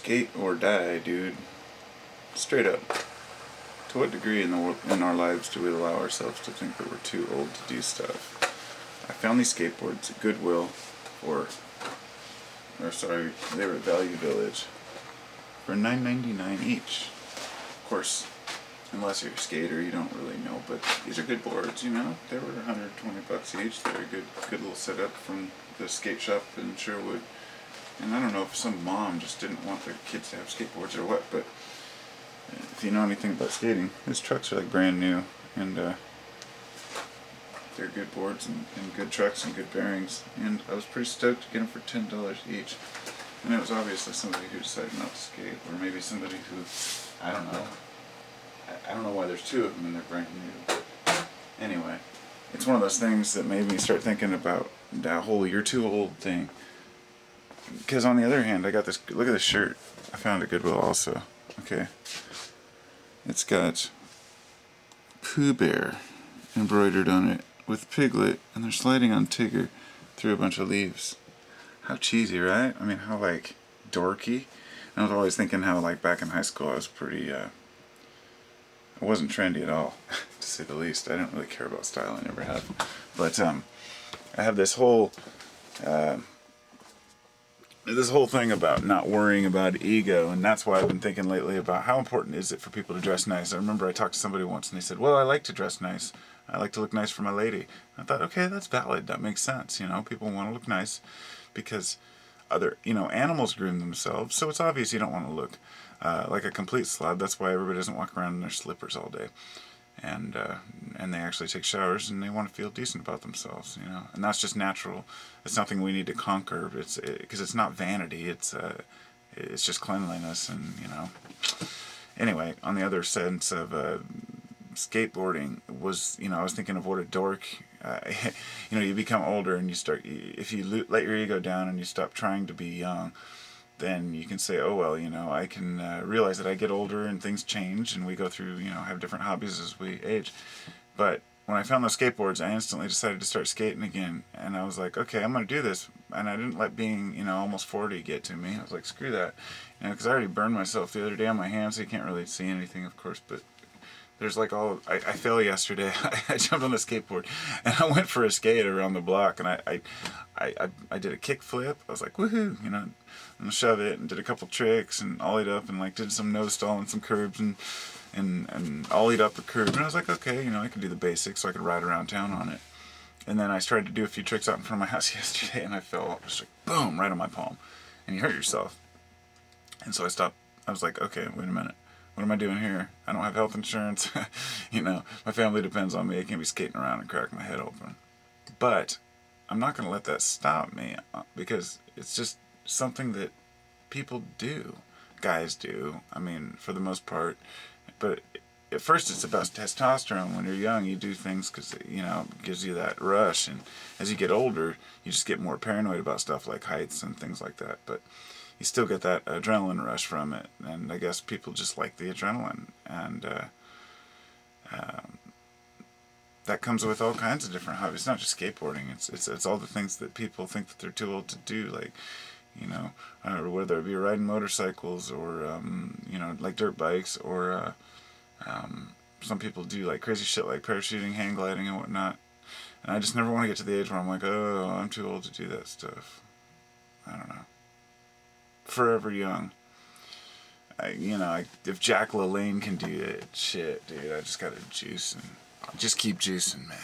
Skate or die, dude. Straight up. To what degree in our lives do we allow ourselves to think that we're too old to do stuff? I found these skateboards at Goodwill, they were at Value Village, for $9.99 each. Of course, unless you're a skater, you don't really know, but these are good boards, you know? They were $120 each. They're a good little setup from the skate shop in Sherwood. And I don't know if some mom just didn't want their kids to have skateboards or what, but if you know anything about skating, his trucks are like brand new, and they're good boards and good trucks and good bearings. And I was pretty stoked to get them for $10 each. And it was obviously somebody who decided not to skate, or maybe somebody who, I don't know. I don't know why there's two of them and they're brand new. But anyway, it's one of those things that made me start thinking about that whole "you're too old" thing. Because on the other hand, I got this. Look at this shirt. I found at Goodwill also. Okay. It's got Pooh Bear embroidered on it with Piglet, and they're sliding on Tigger through a bunch of leaves. How cheesy, right? I mean, how like dorky. I was always thinking how like back in high school I was pretty. I wasn't trendy at all, to say the least. I didn't really care about style. I never have. But I have this whole thing about not worrying about ego, and that's why I've been thinking lately about how important is it for people to dress nice. I remember I talked to somebody once and they said, well, I like to dress nice. I like to look nice for my lady. I thought, okay, that's valid. That makes sense. You know, people want to look nice because animals groom themselves, so it's obvious you don't want to look like a complete slob. That's why everybody doesn't walk around in their slippers all day. And they actually take showers and they want to feel decent about themselves, you know. And that's just natural. It's nothing we need to conquer. Because it's not vanity. It's just cleanliness, and you know. Anyway, on the other sense of skateboarding was, I was thinking of what a dork. You become older and you start. If you let your ego down and you stop trying to be young, then you can say, oh, well, I can realize that I get older and things change and we go through, have different hobbies as we age. But when I found those skateboards, I instantly decided to start skating again. And I was like, okay, I'm going to do this. And I didn't let being, almost 40 get to me. I was like, screw that. Because I already burned myself the other day on my hands, so you can't really see anything, of course, but there's like I fell yesterday. I jumped on a skateboard and I went for a skate around the block, and I did a kick flip. I was like, woohoo, and shove it, and did a couple tricks and ollied up, and like did some nose stall and some curbs and ollied up a curb. And I was like, okay, I could do the basics, so I could ride around town on it. And then I tried to do a few tricks out in front of my house yesterday, and I fell just like boom right on my palm, and you hurt yourself. And so I stopped. I was like, okay, wait a minute. What am I doing here? I don't have health insurance. My family depends on me. I can't be skating around and cracking my head open. But I'm not going to let that stop me, because it's just something that people do. Guys do. I mean, for the most part. But at first it's about testosterone. When you're young, you do things because, it gives you that rush. And as you get older, you just get more paranoid about stuff like heights and things like that. But you still get that adrenaline rush from it, and I guess people just like the adrenaline, and that comes with all kinds of different hobbies. It's not just skateboarding. It's all the things that people think that they're too old to do, like whether it be riding motorcycles or like dirt bikes, or some people do like crazy shit like parachuting, hang gliding, and whatnot. And I just never want to get to the age where I'm like, oh, I'm too old to do that stuff. I don't know. Forever young. If Jack LaLanne can do it, shit, dude, I just gotta juice and just keep juicing, man.